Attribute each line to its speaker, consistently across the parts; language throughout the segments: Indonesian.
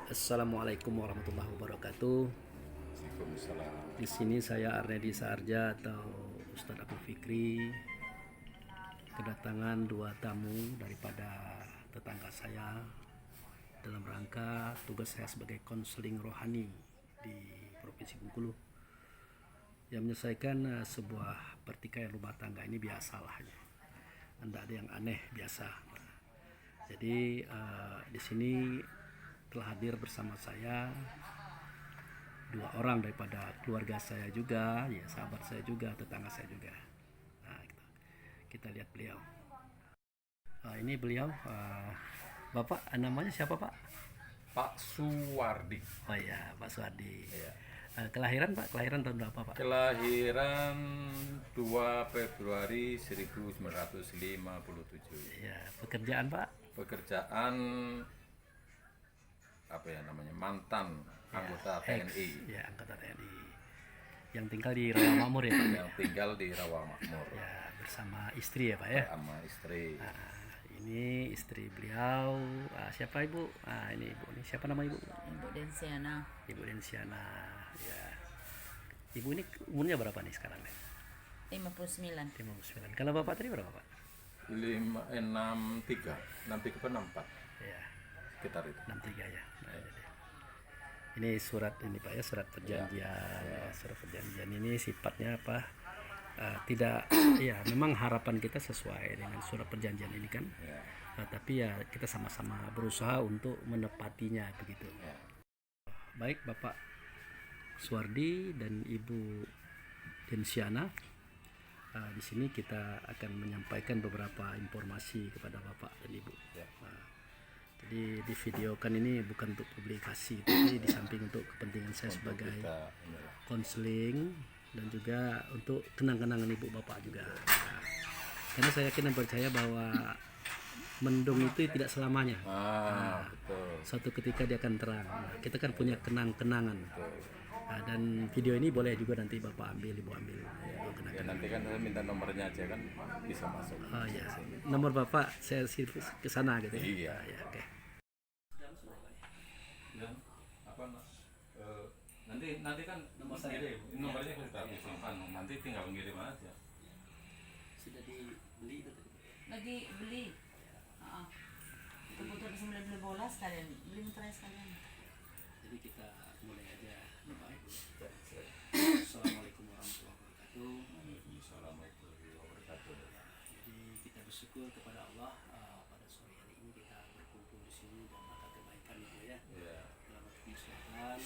Speaker 1: Assalamualaikum warahmatullahi wabarakatuh.
Speaker 2: Waalaikumsalam.
Speaker 1: Di sini saya Arnedi Saarja atau Ustadz Abdul Fikri kedatangan dua tamu daripada tetangga saya dalam rangka tugas saya sebagai konseling rohani di Provinsi Bengkulu yang menyelesaikan sebuah pertikaian rumah tangga. Ini biasalah ya. Tidak ada yang aneh, biasa. Jadi di sini telah hadir bersama saya dua orang daripada keluarga saya juga, ya sahabat saya juga, tetangga saya juga. Nah, kita lihat beliau. Ini beliau, Bapak namanya siapa Pak?
Speaker 2: Pak Suwardi.
Speaker 1: Oh ya, Pak Suwardi.
Speaker 2: Ya.
Speaker 1: Kelahiran Pak, kelahiran tahun berapa Pak?
Speaker 2: Kelahiran 2 Februari 1957.
Speaker 1: Ya, pekerjaan Pak?
Speaker 2: Pekerjaan apa ya namanya, mantan anggota TNI.
Speaker 1: Ya, anggota TNI. Yang tinggal di Rawamakmur ya Pak?
Speaker 2: Yang tinggal di Rawamakmur.
Speaker 1: Ya, bersama istri ya Pak ya?
Speaker 2: Sama istri.
Speaker 1: Ini istri beliau. Siapa Ibu? Ini Ibu. Ini siapa nama Ibu?
Speaker 3: Ibu Densiana.
Speaker 1: Ibu Densiana. Ya. Ibu ini umurnya berapa nih sekarang?
Speaker 3: 59.
Speaker 1: 59. Kalau Bapak tadi berapa Pak?
Speaker 2: 63 ke 64.
Speaker 1: Ya,
Speaker 2: Sekitar itu.
Speaker 1: 63 ya. Ini surat ini Pak ya, surat perjanjian. Surat perjanjian ini sifatnya apa? Tidak ya, memang harapan kita sesuai dengan surat perjanjian ini kan.
Speaker 2: Ya.
Speaker 1: Tapi ya kita sama-sama berusaha untuk menepatinya begitu.
Speaker 2: Ya.
Speaker 1: Baik Bapak Suwardi dan Ibu Densiana, di sini kita akan menyampaikan beberapa informasi kepada Bapak dan Ibu.
Speaker 2: Ya.
Speaker 1: Jadi di video kan ini bukan untuk publikasi, tapi di samping untuk kepentingan saya
Speaker 2: Untuk
Speaker 1: sebagai
Speaker 2: kita,
Speaker 1: konseling dan juga untuk kenang-kenangan Ibu Bapak juga. Karena saya yakin dan percaya bahwa mendung itu tidak selamanya.
Speaker 2: betul.
Speaker 1: Suatu ketika dia akan terang. Kita kan punya kenang-kenangan. Dan video ini boleh juga nanti Bapak ambil, Ibu ambil.
Speaker 2: Ya nanti kan saya minta nomornya aja kan bisa masuk.
Speaker 1: Oh ya, nomor Bapak saya ke sana gitu.
Speaker 2: Iya.
Speaker 1: Ya, oke.
Speaker 2: Dan nanti kan
Speaker 1: Nomor saya.
Speaker 2: nomornya kita simpan, nanti tinggal ngirim aja.
Speaker 1: Sudah dibeli itu tadi?
Speaker 3: Lagi beli. Kebetulan bisa beli bola sekalian. Beli motornya sekalian.
Speaker 1: Jadi kita mulai aja. Assalamualaikum warahmatullahi wabarakatuh.
Speaker 2: Waalaikumsalam warahmatullahi wabarakatuh.
Speaker 1: Jadi kita bersyukur kepada Allah pada sore hari ini kita berkumpul di sini dan maka kebaikan itu ya.
Speaker 2: Ya.
Speaker 1: Dalam kemaslahatan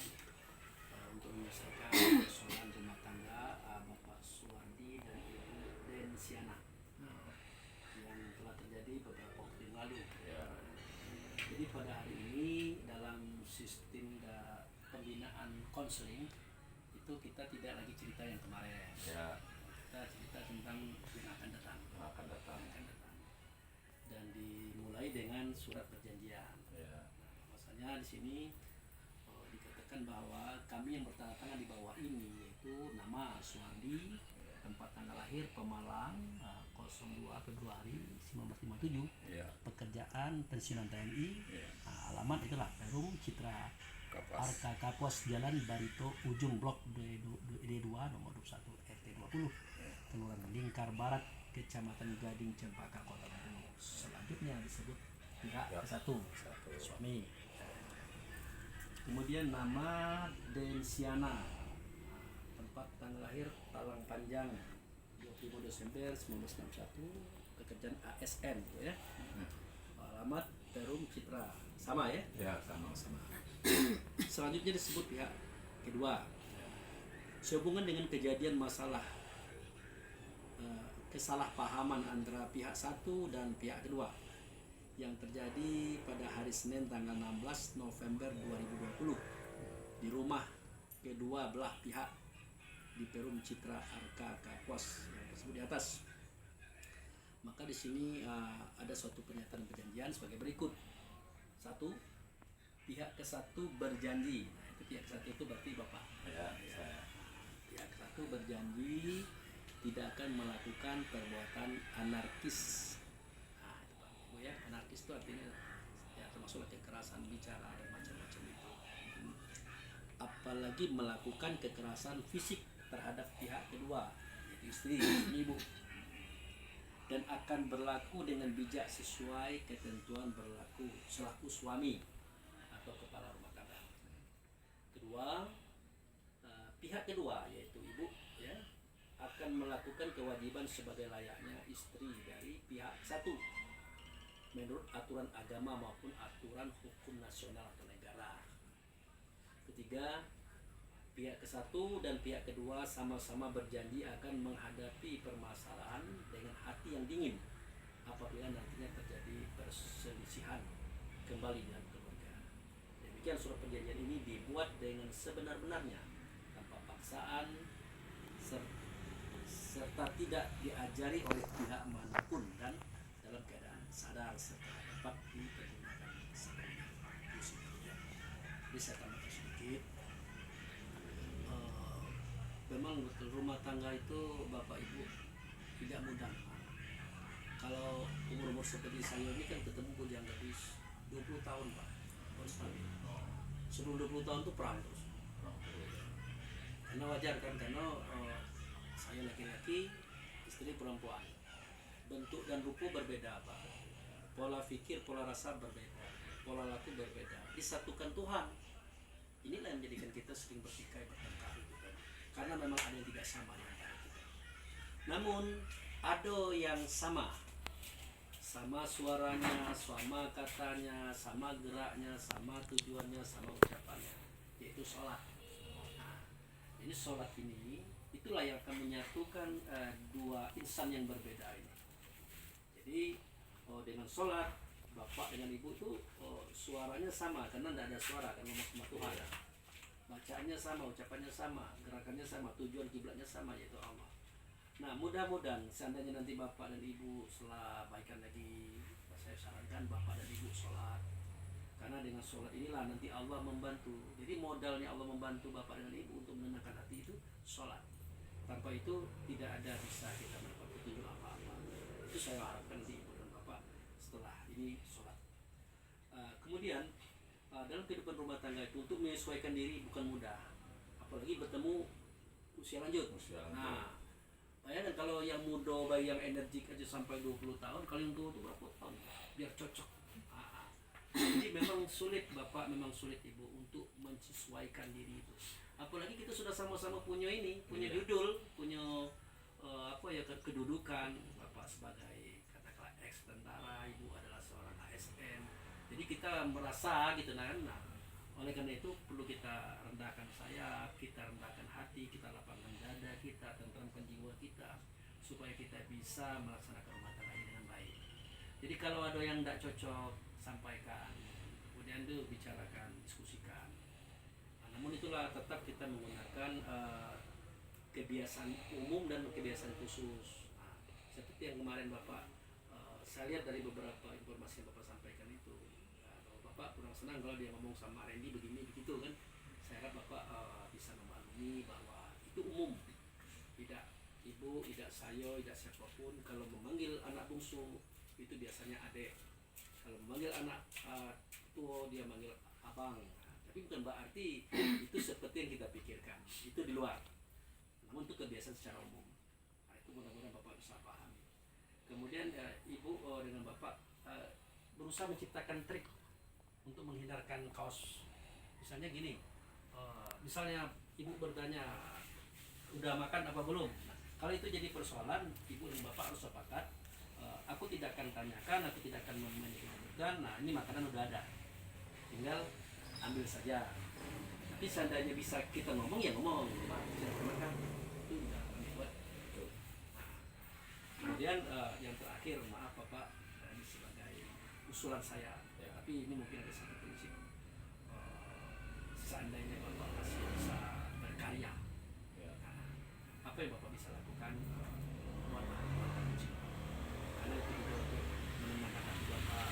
Speaker 1: untuk menyelesaikan persoalan rumah tangga Bapak Suwardi dan Ibu Densiana yang telah terjadi beberapa waktu yang lalu.
Speaker 2: Ya.
Speaker 1: Jadi pada hari ini dalam sistem pembinaan konseling itu kita tidak lagi cerita yang kemarin.
Speaker 2: Ya.
Speaker 1: Kita cerita tentang yang akan datang.
Speaker 2: Akan datang.
Speaker 1: Dan dimulai dengan surat perjanjian.
Speaker 2: Ya.
Speaker 1: Maksudnya di sini dikatakan bahwa kami yang bertanda tangan di bawah ini yaitu nama Suwardi, tempat tanggal lahir Pemalang, 02 Februari 1957,
Speaker 2: Ya.
Speaker 1: pekerjaan pensiunan TNI,
Speaker 2: Ya.
Speaker 1: alamat itulah Perum Citra
Speaker 2: Kapas.
Speaker 1: Arka Kapos Jalan Barito Ujung Blok D2 nomor 21 RT 20 Kelurahan Lingkar Barat Kecamatan Gading Cempaka Kota Bandung. Selanjutnya disebut pihak ke-1 suami. Kemudian nama Densiana, tempat tanggal lahir Talang Panjang 20 Desember 1961, pekerjaan ASN ya. Alamat Perum Citra sama ya.
Speaker 2: Ya, sama-sama.
Speaker 1: Selanjutnya disebut pihak kedua. Sehubungan dengan kejadian masalah kesalahpahaman antara pihak satu dan pihak kedua yang terjadi pada hari Senin tanggal 16 November 2020 di rumah kedua belah pihak di Perum Citra Arka Kapos yang tersebut di atas. Maka di sini ada suatu pernyataan perjanjian sebagai berikut. 1. Pihak ke-1 berjanji. Nah, itu pihak ke-1 itu berarti Bapak.
Speaker 2: Ya, saya.
Speaker 1: Pihak ke-1 berjanji tidak akan melakukan perbuatan anarkis. Nah, itu Pak. Ya, anarkis itu artinya ya termasuk kekerasan bicara dan macam-macam itu. apalagi melakukan kekerasan fisik terhadap pihak kedua, yaitu istri, ibu, dan akan berlaku dengan bijak sesuai ketentuan berlaku selaku suami atau kepala rumah tangga. Kedua, pihak kedua yaitu ibu ya akan melakukan kewajiban sebagai layaknya istri dari pihak satu menurut aturan agama maupun aturan hukum nasional atau negara. Ketiga, pihak ke satu dan pihak kedua sama-sama berjanji akan menghadapi permasalahan dengan hati yang dingin apabila nantinya terjadi perselisihan kembali dengan keluarga. Demikian surat perjanjian ini dibuat dengan sebenar-benarnya tanpa paksaan serta tidak diajari oleh pihak manapun dan dalam keadaan sadar serta dapat dipergunakan sebagai musik. Jadi saya tambahkan sedikit. Memang betul rumah tangga itu bapak ibu tidak mudah. Kalau umur seperti saya ini kan ketemu pun dianggap 20 tahun pak, konstan. Sebelum 20 tahun itu perang terus. Karena wajar kan, karena saya laki-laki, istri perempuan. Bentuk dan rupa berbeda pak. Pola pikir, pola rasa berbeda, pola laku berbeda. Disatukan Tuhan. Inilah yang menjadikan kita sering bertikai bertengkar gitu kan. Karena memang ada yang tidak sama di antara kita. Namun ada yang sama suaranya, sama katanya, sama geraknya, sama tujuannya, sama ucapannya, yaitu sholat. Nah, ini sholat ini itulah yang akan menyatukan dua insan yang berbeda ini. Jadi dengan sholat bapak dengan ibu itu suaranya sama karena tidak ada suara kan ngomong sama Tuhan. Bacaannya sama, ucapannya sama, gerakannya sama, tujuan kiblatnya sama yaitu Allah. Nah mudah-mudahan seandainya nanti bapak dan ibu setelah baikan lagi, saya sarankan bapak dan ibu sholat. Karena dengan sholat inilah nanti Allah membantu. Jadi modalnya Allah membantu bapak dengan ibu untuk menenangkan hati itu sholat. Tanpa itu tidak ada bisa kita mendapat petunjuk apa-apa. Itu saya harapkan nanti ibu dan bapak setelah ini sholat. Kemudian dalam kehidupan rumah tangga itu untuk menyesuaikan diri bukan mudah, apalagi bertemu usia lanjut. Nah, bayangkan kalau yang muda, bayi yang energik aja sampai 20 tahun, kalau yang tua itu berapa tahun biar cocok. Jadi memang sulit bapak, memang sulit ibu untuk menyesuaikan diri itu. Apalagi kita sudah sama-sama punya judul, punya kedudukan. Bapak sebagai katakanlah ex tentara, ibu adalah seorang ASN. Jadi kita merasa gitu kan. Nah, oleh karena itu perlu kita rendahkan sayap, kita rendahkan hati, kita lapangkan dada kita, tenteramkan jiwa kita supaya kita bisa melaksanakan rumah tangga ini dengan baik. Jadi kalau ada yang tidak cocok, sampaikan, kemudian itu bicarakan, diskusikan. Namun itulah tetap kita menggunakan kebiasaan umum dan kebiasaan khusus. Seperti yang kemarin bapak saya lihat dari beberapa informasi yang bapak sampaikan itu. Bapak kurang senang kalau dia ngomong sama Randy begini begitu kan. Saya harap bapak bisa memaklumi bahwa itu umum, tidak ibu, tidak saya, tidak siapapun. Kalau memanggil anak bungsu itu biasanya adik, kalau memanggil anak tua dia manggil abang. Tapi bukan berarti itu seperti yang kita pikirkan, itu di luar. Namun itu kebiasaan secara umum. Nah, itu mudah-mudahan bapak bisa paham. Kemudian ibu dengan bapak berusaha menciptakan trik untuk menghindarkan kaos. Misalnya gini, misalnya ibu bertanya udah makan apa belum. Nah, kalau itu jadi persoalan, ibu dan bapak harus sepakat, aku tidak akan tanyakan, aku tidak akan menyebutkan. Nah ini makanan udah ada, tinggal ambil saja. Tapi seandainya bisa kita ngomong ya ngomong, silahkan makan. Itu udah kami buat. Kemudian yang terakhir, maaf bapak, ini sebagai usulan saya. Tapi ini mungkin ada satu prinsip, seandainya bapak masih bisa berkarya, apa yang bapak bisa lakukan, buatlah musik. Karena itu juga untuk menenangkan hati bapak,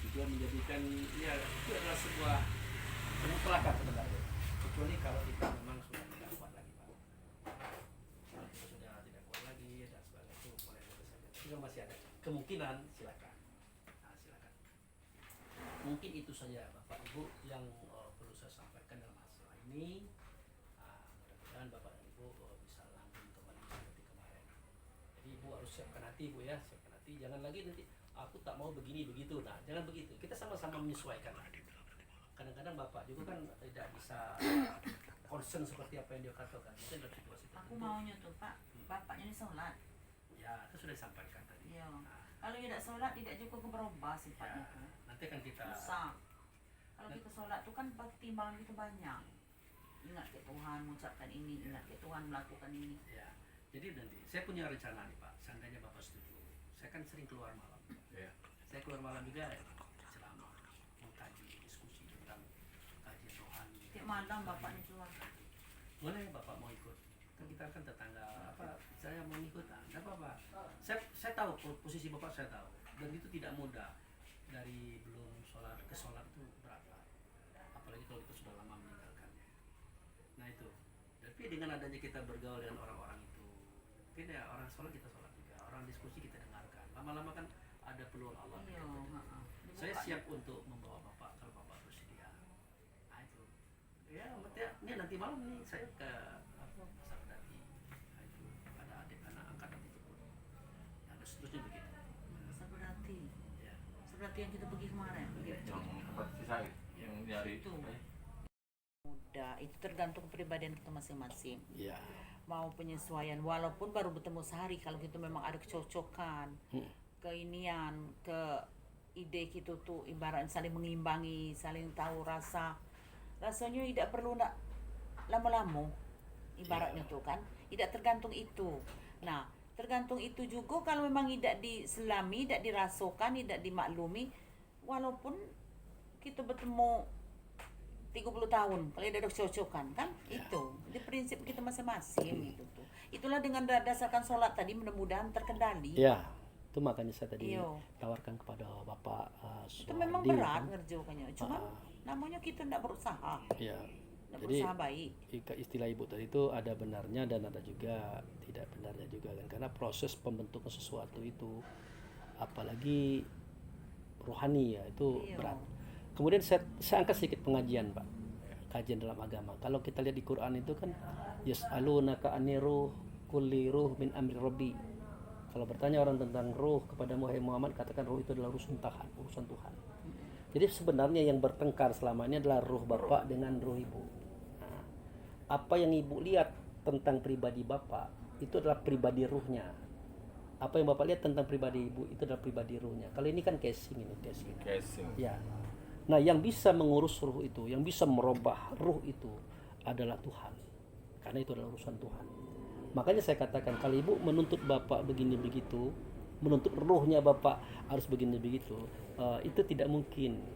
Speaker 1: juga menjadikan ya itu adalah sebuah pelakar sebenarnya. Kecuali kalau kita memang sudah tidak kuat lagi pak, kalau kita sudah tidak kuat lagi dan sebagainya itu boleh saja. Jika masih ada kemungkinan silakan. Mungkin itu saja Bapak Ibu yang perlu saya sampaikan dalam masalah ini. Mudah-mudahan Bapak dan Ibu bisa langgeng kembali seperti kemarin. Jadi Ibu harus siapkan hati, Bu ya, siapkan hati. Jangan lagi nanti aku tak mau begini begitu. Nah, jangan begitu. Kita sama-sama menyesuaikan. Kadang-kadang Bapak juga kan tidak bisa concern seperti apa yang dia katakan. Mungkin dalam situasi
Speaker 3: Aku
Speaker 1: tertentu.
Speaker 3: maunya tuh Pak, bapaknya ini sholat.
Speaker 1: Ya, itu sudah disampaikan tadi.
Speaker 3: Iya.
Speaker 1: Nah,
Speaker 3: Kalau tidak sholat tidak juga berubah
Speaker 1: ya,
Speaker 3: sifatnya tuh.
Speaker 1: nanti kan kita
Speaker 3: Susah. Kalau kita sholat tuh kan pertimbangan kita banyak. Ingat ke Tuhan, mengucapkan ini, ingat ke Tuhan, melakukan ini.
Speaker 1: ya. Jadi nanti saya punya rencana nih Pak. Seandainya Bapak setuju, saya kan sering keluar malam.
Speaker 2: Iya.
Speaker 1: Saya keluar malam juga ceramah, mengkaji, diskusi tentang kajian rohani.
Speaker 3: Tiap malam bapaknya keluar.
Speaker 1: Boleh Bapak mau ikut? Kan kita kan tetangga apa? Saya mau ikut, enggak apa-apa. Saya tahu posisi Bapak, saya tahu. Dan itu tidak mudah. Dari belum sholat ke sholat itu berapa? Apalagi kalau kita sudah lama meninggalkannya. Nah itu. Tapi dengan adanya kita bergaul dengan orang-orang itu, mungkin ya orang sholat kita sholat juga, orang diskusi kita dengarkan. Lama-lama kan ada peluang Allah.
Speaker 3: Iya, heeh.
Speaker 1: Saya siap untuk membawa Bapak kalau Bapak bersedia. Nah itu. Ya, ini nanti malam nih saya ke Pasar Dati. Nah itu ada adik anak angkatan itu pun. Ya, dan seterusnya begitu.
Speaker 3: Seberarti.
Speaker 1: Ya.
Speaker 3: Seperti yang kita pergi kemarin.
Speaker 2: Yang apa sih saya yang nyari
Speaker 3: Itu. Mudah, itu tergantung kepribadian kita masing-masing.
Speaker 1: Ya.
Speaker 3: Mau penyesuaian, walaupun baru bertemu sehari, kalau gitu memang ada kecocokan, keinian, ke ide kita tuh ibarat saling mengimbangi, saling tahu rasanya tidak perlu nak lama-lama, ibaratnya tuh kan, tidak tergantung itu. Nah, tergantung itu juga kalau memang tidak diselami, tidak dirasakan, tidak dimaklumi, walaupun kita bertemu 30 tahun kalau tidak ada kecocokan kan itu di prinsip kita masing-masing gitu tuh. Itulah dengan dasarkan sholat tadi mudah-mudahan terkendali.
Speaker 1: Ya. Itu makanya saya tadi
Speaker 3: Iyo.
Speaker 1: tawarkan kepada Bapak
Speaker 3: Itu memang
Speaker 1: Suwardi,
Speaker 3: berat
Speaker 1: kan.
Speaker 3: ngerjakannya, cuman namanya kita tidak berusaha,
Speaker 1: Ya.
Speaker 3: tidak
Speaker 1: Jadi
Speaker 3: berusaha baik.
Speaker 1: istilah Ibu tadi itu ada benarnya dan ada juga tidak benarnya juga kan, karena proses pembentukan sesuatu itu apalagi rohani ya itu
Speaker 3: Iya.
Speaker 1: berat. Kemudian saya angkat sedikit pengajian Pak, kajian dalam agama. Kalau kita lihat di Quran itu kan yas'alunaka aniruh kulli ruh min amri rabbi. Kalau bertanya orang tentang ruh kepada Muhammad, katakan ruh itu adalah urusan Tuhan. Jadi sebenarnya yang bertengkar selama ini adalah ruh Bapak dengan ruh Ibu. Nah, apa yang Ibu lihat tentang pribadi Bapak itu adalah pribadi ruhnya. Apa yang Bapak lihat tentang pribadi Ibu itu adalah pribadi ruhnya. Kalau ini kan casing.
Speaker 2: casing.
Speaker 1: Ya. Nah, yang bisa mengurus ruh itu, yang bisa merubah ruh itu adalah Tuhan. Karena itu adalah urusan Tuhan. Makanya saya katakan kalau Ibu menuntut Bapak begini begitu, menuntut ruhnya Bapak harus begini begitu, itu tidak mungkin.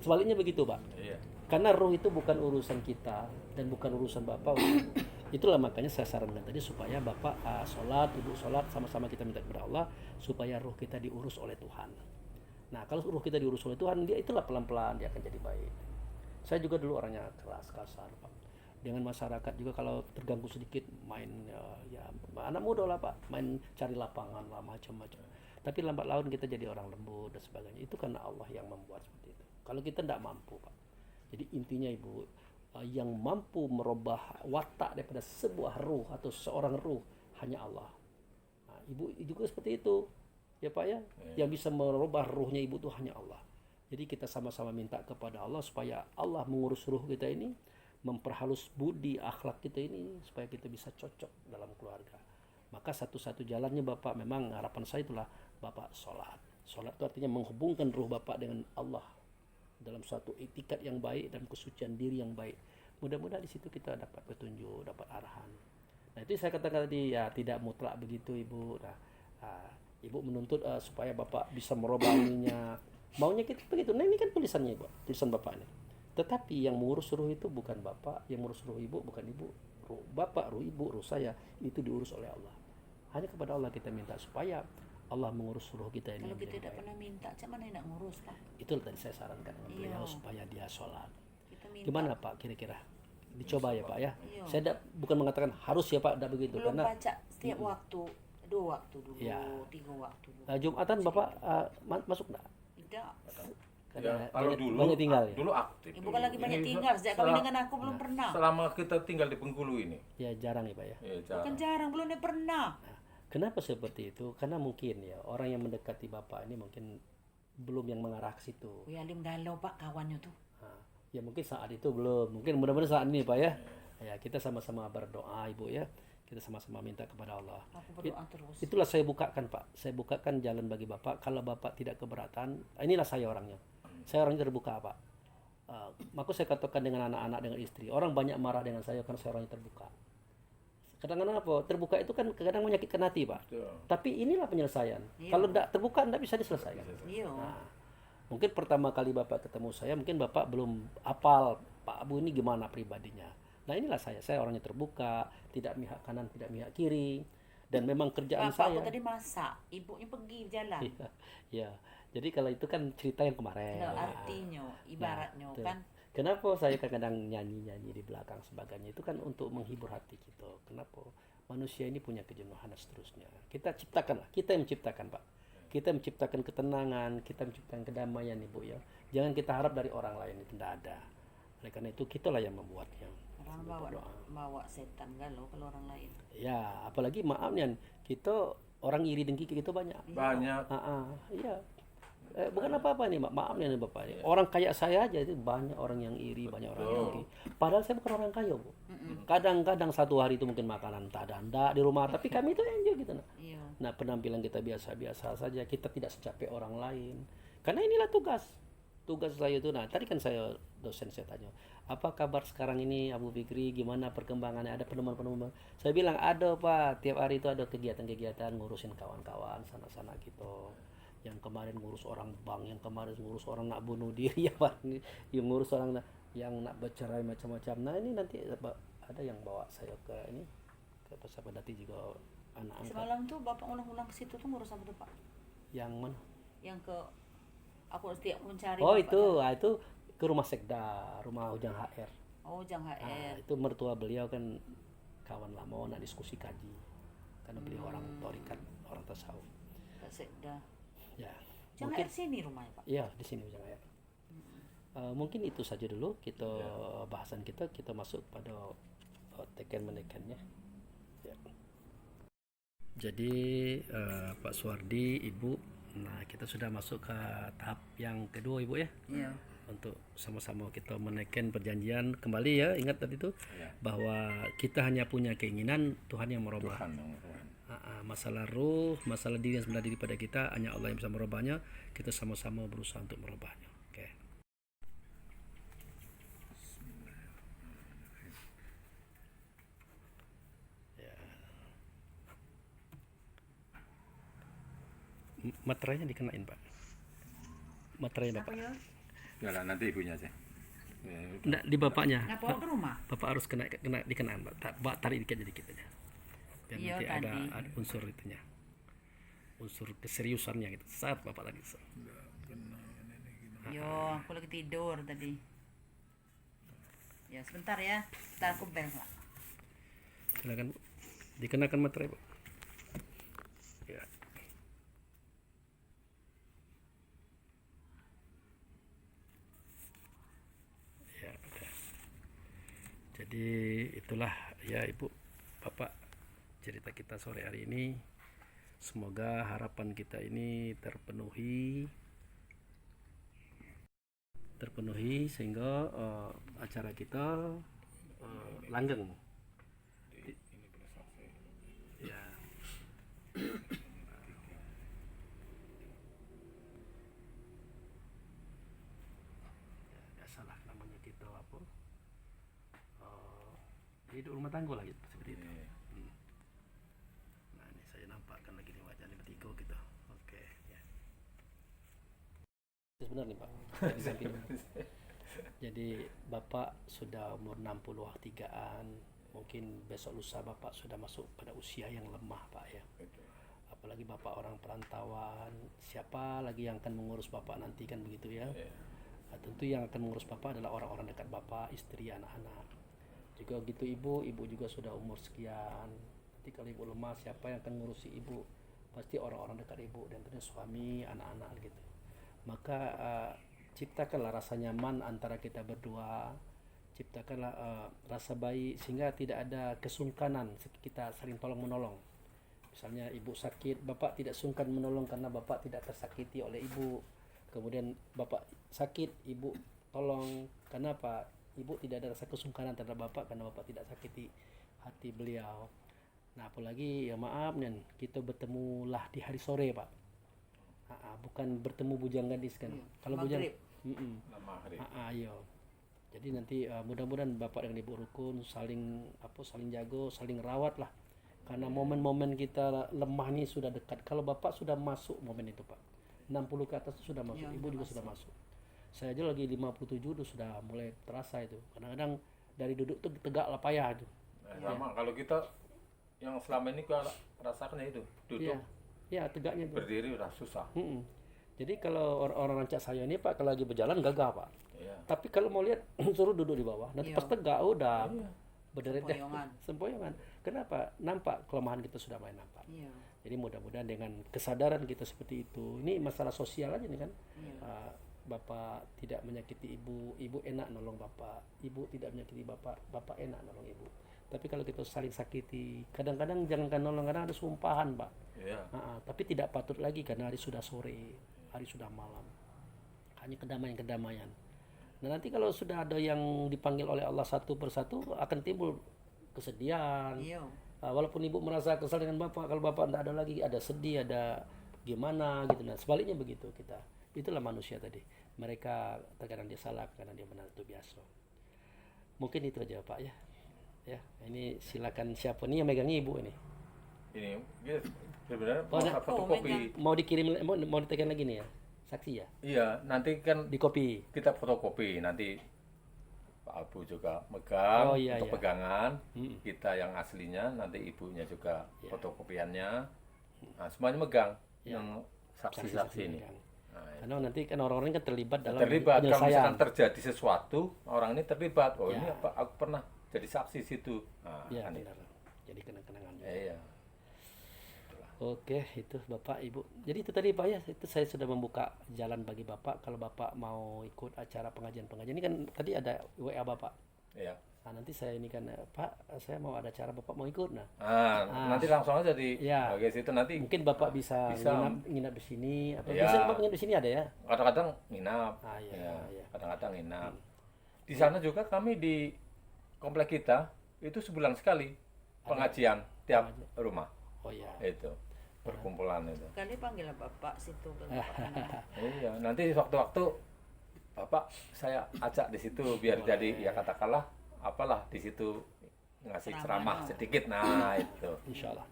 Speaker 1: Sebaliknya begitu, Pak.
Speaker 2: Iya.
Speaker 1: Karena ruh itu bukan urusan kita dan bukan urusan Bapak. Itulah makanya saya sarankan tadi supaya Bapak sholat, Ibu sholat, sama-sama kita minta kepada Allah supaya ruh kita diurus oleh Tuhan. Nah, kalau ruh kita diurus oleh Tuhan, dia itulah pelan-pelan dia akan jadi baik. Saya juga dulu orangnya keras, kasar, Pak. Dengan masyarakat juga kalau terganggu sedikit main ya anak muda lah Pak, main cari lapangan lah macam-macam. Tapi lambat laun kita jadi orang lembut dan sebagainya. Itu karena Allah yang membuat seperti itu. Kalau kita tidak mampu Pak. Jadi intinya Ibu, yang mampu merubah watak daripada sebuah ruh atau seorang ruh hanya Allah. Nah, Ibu juga seperti itu. Ya Pak ya, yang bisa merubah ruhnya Ibu itu hanya Allah. Jadi kita sama-sama minta kepada Allah supaya Allah mengurus ruh kita ini, memperhalus budi akhlak kita ini supaya kita bisa cocok dalam keluarga. Maka satu-satu jalannya Bapak, memang harapan saya itulah Bapak sholat. Sholat itu artinya menghubungkan ruh Bapak dengan Allah dalam suatu etikat yang baik dan kesucian diri yang baik. Mudah-mudahan di situ kita dapat petunjuk, dapat arahan. Nah itu saya katakan tadi ya tidak mutlak begitu Ibu. Nah, Ibu menuntut supaya Bapak bisa merubah ininya. Maunya kita begitu. Nah ini kan tulisannya Ibu, tulisan Bapak ini. Tetapi yang mengurus ruh itu bukan Bapak, yang mengurus ruh Ibu bukan Ibu. Ruh Bapak, ruh Ibu, ruh saya itu diurus oleh Allah. Hanya kepada Allah kita minta supaya Allah mengurus ruh kita ini.
Speaker 3: Kalau kita
Speaker 1: menjadi
Speaker 3: tidak
Speaker 1: baik.
Speaker 3: pernah minta, cak mana nak ngurus Pak?
Speaker 1: Itu tadi saya sarankan dengan beliau supaya dia sholat.
Speaker 3: Kita minta.
Speaker 1: Gimana Pak kira-kira? Dicoba ya Pak ya.
Speaker 3: Iya.
Speaker 1: Saya bukan mengatakan harus ya Pak, tidak begitu.
Speaker 3: Belum
Speaker 1: Karena
Speaker 3: baca setiap waktu, 2 waktu dulu,
Speaker 1: Ya.
Speaker 3: 3 waktu dulu.
Speaker 1: Jumatan Bapak masuk enggak?
Speaker 3: Tidak.
Speaker 2: Ya, kalau dulu
Speaker 1: banyak tinggal ya.
Speaker 2: dulu aktif.
Speaker 3: Ibu kan lagi
Speaker 2: Ini
Speaker 3: banyak tinggal, sejak kawin dengan aku belum
Speaker 1: Nah.
Speaker 3: pernah.
Speaker 2: Selama kita tinggal di Bengkulu ini.
Speaker 1: Ya jarang ya Pak ya.
Speaker 2: Ya,
Speaker 3: Bukan
Speaker 2: jarang.
Speaker 3: jarang, belum pernah.
Speaker 1: Nah, kenapa seperti itu? Karena mungkin ya orang yang mendekati Bapak ini mungkin belum yang mengarah ke situ.
Speaker 3: Wih, Alim galau Pak kawannya tuh.
Speaker 1: Nah, ya mungkin saat itu belum. Mungkin mudah-mudahan saat ini Pak ya. Ya kita sama-sama berdoa Ibu ya. Kita sama-sama minta kepada Allah.
Speaker 3: Aku berdoa terus.
Speaker 1: Itulah saya bukakan Pak. Saya bukakan jalan bagi Bapak. Kalau Bapak tidak keberatan, inilah saya orangnya. Saya orangnya terbuka Pak. Maka saya katakan dengan anak-anak, dengan istri. Orang banyak marah dengan saya karena saya orangnya terbuka. Kadang-kadang apa? Terbuka itu kan kadang menyakitkan hati Pak.
Speaker 2: Betul.
Speaker 1: Tapi inilah penyelesaian.
Speaker 3: Iya.
Speaker 1: Kalau tidak terbuka tidak bisa diselesaikan.
Speaker 3: Iya.
Speaker 1: Nah, mungkin pertama kali Bapak ketemu saya, mungkin Bapak belum apal Pak Abu ini gimana pribadinya. Nah inilah saya orangnya terbuka, tidak mihak kanan, tidak mihak kiri, dan memang kerjaan
Speaker 3: Bapak
Speaker 1: saya.
Speaker 3: aku tadi masak, ibunya pergi jalan.
Speaker 1: Iya, ya. Jadi kalau itu kan cerita yang kemarin.
Speaker 3: Nah, artinya, ibaratnya
Speaker 1: betul.
Speaker 3: kan.
Speaker 1: Kenapa saya kadang-kadang nyanyi-nyanyi di belakang sebagainya itu kan untuk menghibur hati kita. Kenapa? Manusia ini punya kejenuhan dan seterusnya. Kita ciptakanlah, kita yang menciptakan Pak. Kita menciptakan ketenangan, kita menciptakan kedamaian Ibu ya. Jangan kita harap dari orang lain, itu tidak ada. Oleh karena itu kitalah yang membuatnya.
Speaker 3: Orang bawa setan galau kalau orang lain.
Speaker 1: Ya, apalagi maaf nih, kita orang iri dengki kita banyak.
Speaker 2: Banyak.
Speaker 1: Iya. Bukan apa-apa nih, maaf nih Bapak. Orang kayak saya aja itu banyak orang yang iri, banyak orang yang dengki. Padahal saya bukan orang kaya, Bu. Kadang-kadang satu hari itu mungkin makanan tak ada ndak di rumah, tapi kami itu enjoy gitu nah.
Speaker 3: Iya.
Speaker 1: Nah, penampilan kita biasa-biasa saja, kita tidak secapek orang lain. Karena inilah tugas. Tugas saya itu, nah tadi kan dosen saya tanya, apa kabar sekarang ini Abu Fikri, gimana perkembangannya, ada penemuan-penemuan? Saya bilang ada Pak, tiap hari itu ada kegiatan-kegiatan ngurusin kawan-kawan sana-sana gitu. Yang kemarin ngurus orang bank, yang kemarin ngurus orang nak bunuh diri, ya Pak, yang ngurus orang yang nak bercerai macam-macam. Nah ini nanti ada yang bawa saya ke ini, ke pesawat dati juga anak angkat.
Speaker 3: Semalam tuh Bapak ulang-ulang ke situ tuh ngurus apa tuh Pak?
Speaker 1: Yang mana?
Speaker 3: Yang ke aku setiap mencari
Speaker 1: Oh
Speaker 3: Bapak.
Speaker 1: itu ke rumah Sekda, rumah Ujang HR.
Speaker 3: Oh, jangan HR.
Speaker 1: Itu mertua beliau kan kawan lama, nak diskusi kaji. Karena beliau orang torikat, orang tasawuf.
Speaker 3: Pak Sekda.
Speaker 1: Ya,
Speaker 3: Jangan
Speaker 1: mungkin
Speaker 3: HR sini rumahnya Pak.
Speaker 1: iya di sini Ujang HR. Mungkin itu saja dulu kita bahasan kita masuk pada teken menekannya. Ya. Jadi Pak Suwardi, Ibu, nah kita sudah masuk ke tahap yang kedua Ibu ya.
Speaker 3: Iya.
Speaker 1: Untuk sama-sama kita menekan perjanjian kembali ya, ingat tadi itu bahwa kita hanya punya keinginan, Tuhan yang merubah.
Speaker 2: Tuhan yang Tuhan.
Speaker 1: Masalah ruh, masalah diri yang sebenarnya daripada kita hanya Allah yang bisa merubahnya. Kita sama-sama berusaha untuk merubahnya. Oke. Ya. Materainya dikenain Pak. Materai Bapak.
Speaker 3: Apa ya?
Speaker 2: Ya lah, nanti ibunya aja. Ya,
Speaker 1: Nggak, di bapaknya.
Speaker 3: Nggak bawa ke rumah?
Speaker 1: Bapak harus kena dikenain Pak. Tarik dikit aja. Biar
Speaker 3: Iya,
Speaker 1: nanti ada
Speaker 3: tadi.
Speaker 1: unsur itunya, unsur keseriusannya gitu. Saat Bapak tadi.
Speaker 3: Yo, aku lagi tidur tadi. Ya, sebentar ya. Ntar aku bel Pak.
Speaker 1: Silakan Bu. Dikenakan materai Bu. Ya. Ya, udah. Jadi itulah ya Ibu, Bapak, cerita kita sore hari ini. Semoga harapan kita ini terpenuhi sehingga acara kita langgeng. Ya. Biasalah namanya kita apa? Hidup rumah tangga lah gitu, seperti itu. Nah ini saya nampakkan lagi nih wajahnya bertiga gitu. Oke. Ya. Sebenarnya Pak. Di samping. Jadi Bapak sudah umur 63-an. Mungkin besok lusa Bapak sudah masuk pada usia yang lemah Pak ya. Apalagi Bapak orang perantauan. Siapa lagi yang akan mengurus Bapak nanti kan begitu ya. Nah, tentu yang akan mengurus Bapak adalah orang-orang dekat Bapak, istri, anak-anak. Juga gitu Ibu juga sudah umur sekian. Nanti kalau Ibu lemah, siapa yang akan ngurusi Ibu? Pasti orang-orang dekat Ibu dan tentunya suami, anak-anak gitu. Maka ciptakanlah rasa nyaman antara kita berdua, ciptakanlah rasa baik sehingga tidak ada kesungkanan, kita saling tolong menolong. Misalnya ibu sakit, bapak tidak sungkan menolong karena bapak tidak tersakiti oleh ibu. Kemudian bapak sakit, ibu tolong. Karena apa? Ibu tidak ada rasa kesungkanan terhadap bapak karena bapak tidak sakiti hati beliau. Nah, apalagi ya maaf nih, kita bertemulah di hari sore, Pak. Bukan bertemu bujang gadis kan. Kalau bujang
Speaker 2: Maghrib.
Speaker 1: iya. Jadi nanti mudah-mudahan bapak dengan ibu rukun saling jago, saling rawat lah. Karena momen-momen kita lemah nih sudah dekat. Kalau bapak sudah masuk momen itu, Pak. 60 ke atas sudah masuk, ibu juga sudah masuk. Saya aja lagi 57 tuh sudah mulai terasa itu. Kadang-kadang dari duduk tuh tegak lah payah itu.
Speaker 2: Sama kalau kita yang selama ini kita rasakan itu duduk,
Speaker 1: Iya, tegaknya itu.
Speaker 2: berdiri udah susah.
Speaker 1: Jadi kalau orang rancak saya ini, Pak, kalau lagi berjalan gagah, Pak.
Speaker 2: Iya.
Speaker 1: Tapi kalau mau lihat suruh duduk di bawah. Nanti pas tegak udah berderet deh.
Speaker 3: Sempoyongan.
Speaker 1: Sempoyongan. Kenapa? Nampak kelemahan kita sudah main nampak.
Speaker 3: Iya.
Speaker 1: Jadi mudah-mudahan dengan kesadaran kita seperti itu, ini masalah sosial aja nih kan. Bapak tidak menyakiti ibu, ibu enak nolong bapak, ibu tidak menyakiti bapak, bapak enak nolong ibu. Tapi kalau kita saling sakiti, kadang-kadang jangankan nolong, kadang ada sumpahan, Pak.
Speaker 2: Iya.
Speaker 1: Tapi tidak patut lagi karena hari sudah sore, hari sudah malam. Hanya kedamaian-kedamaian. Nah, nanti kalau sudah ada yang dipanggil oleh Allah satu persatu, akan timbul kesedihan.
Speaker 3: Iya.
Speaker 1: Walaupun ibu merasa kesal dengan bapak, kalau bapak tidak ada lagi, ada sedih, ada gimana gitu. Nah, sebaliknya begitu kita. Itulah manusia tadi. Mereka terkadang dia salah, kadang dia benar, itu biasa. Mungkin itu aja, Pak ya. Ya, ini silakan siapa nih yang megangnya ibu ini?
Speaker 2: Ini sebenarnya
Speaker 1: Oh, ada-
Speaker 2: fotokopi.
Speaker 1: Mau dikirim, mau ditekan lagi nih ya, saksi ya,
Speaker 2: Iya, nanti kan
Speaker 1: di kopi.
Speaker 2: kita fotokopi, nanti Pak Abu juga megang
Speaker 1: Iya,
Speaker 2: untuk
Speaker 1: iya.
Speaker 2: pegangan, kita yang aslinya, nanti ibunya juga fotokopiannya, nah semuanya megang, yang saksi-saksi ini.
Speaker 1: megang.
Speaker 2: Nah,
Speaker 1: Karena nanti kan orang-orang kan terlibat dalam
Speaker 2: terlibat, kalau
Speaker 1: penyelesaian.
Speaker 2: misalkan terjadi sesuatu, orang ini terlibat, oh ini apa, aku pernah jadi saksi situ. Nah,
Speaker 1: Ya,
Speaker 2: kan
Speaker 1: benar. Jadi kenang-kenangan.
Speaker 2: Iya.
Speaker 1: Oke, itu Bapak Ibu. Jadi itu tadi Pak ya, itu saya sudah membuka jalan bagi Bapak kalau Bapak mau ikut acara pengajian-pengajian. Ini kan tadi ada WA Bapak.
Speaker 2: Iya.
Speaker 1: Nah, nanti saya ini kan Pak, saya mau ada acara Bapak mau ikut. Nah,
Speaker 2: Nanti langsung aja di
Speaker 1: Iya.
Speaker 2: bagian situ nanti.
Speaker 1: mungkin Bapak bisa,
Speaker 2: bisa.
Speaker 1: nginap di sini atau
Speaker 2: Iya.
Speaker 1: bisa Bapak nginap di sini ada ya?
Speaker 2: Kadang-kadang nginap.
Speaker 1: Iya, iya.
Speaker 2: Kadang-kadang nginap. Di sana juga kami di komplek kita itu sebulan sekali pengajian tiap rumah.
Speaker 1: Oh iya.
Speaker 2: Itu perkumpulan itu.
Speaker 3: Kali panggil bapak situ ke bapak.
Speaker 2: Iya, nanti waktu-waktu Bapak saya ajak di situ biar jadi ya katakanlah apalah di situ ngasih ceramah sedikit, nah itu.
Speaker 1: Insya Allah.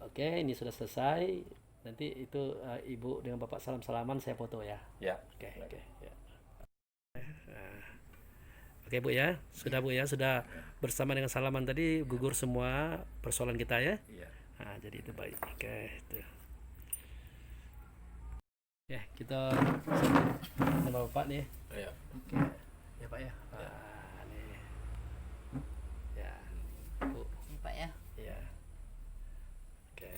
Speaker 1: Oke, ini sudah selesai. Nanti itu Ibu dengan Bapak salam-salaman, saya foto ya.
Speaker 2: Ya.
Speaker 1: Oke, oke. Ya. Oke Bu ya, sudah Bu ya, sudah bersama dengan salaman tadi gugur semua persoalan kita ya.
Speaker 2: Iya.
Speaker 1: Nah, jadi itu baik. Oke, itu. Ya, kita sama Bapak nih.
Speaker 2: Iya.
Speaker 1: Oke. Ya Pak ya. Nih. Ya. Bu.
Speaker 3: Ini Pak ya.
Speaker 1: Ya. Oke.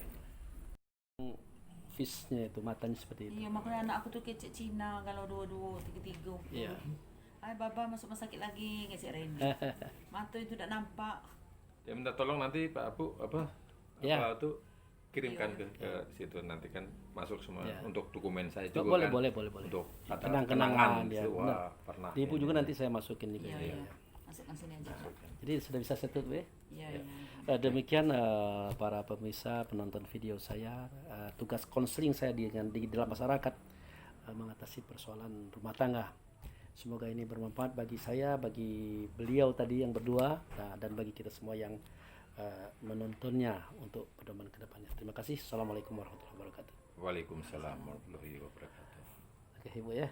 Speaker 1: Fishnya itu matanya seperti itu.
Speaker 3: Iya, makanya anak aku tuh kecek Cina kalau dua-dua, tiga-tiga.
Speaker 1: Iya.
Speaker 3: Ay, Baba masuk rumah sakit lagi, ngecek Reni. Mata itu tidak nampak.
Speaker 2: Ya minta tolong nanti Pak Abu apa
Speaker 1: Ya.
Speaker 2: tuh kirimkan ke situ nanti kan masuk semua
Speaker 1: Ya.
Speaker 2: untuk dokumen saya
Speaker 1: Oh,
Speaker 2: juga
Speaker 1: boleh,
Speaker 2: kan.
Speaker 1: boleh.
Speaker 2: Untuk
Speaker 1: Kenang-kenangan ya.
Speaker 2: wah,
Speaker 1: Benar.
Speaker 2: pernah.
Speaker 1: Di Ibu juga nanti saya masukin juga.
Speaker 3: Iya, iya. Masukkan sini aja.
Speaker 1: Jadi sudah bisa setut Bu ya?
Speaker 3: Iya, iya.
Speaker 1: Demikian para pemirsa penonton video saya, tugas konseling saya di dalam masyarakat mengatasi persoalan rumah tangga. Semoga ini bermanfaat bagi saya, bagi beliau tadi yang berdua, dan bagi kita semua yang menontonnya untuk pedoman ke depannya. Terima kasih. Assalamualaikum warahmatullahi wabarakatuh.
Speaker 2: Waalaikumsalam warahmatullahi wabarakatuh.
Speaker 1: Oke Ibu ya.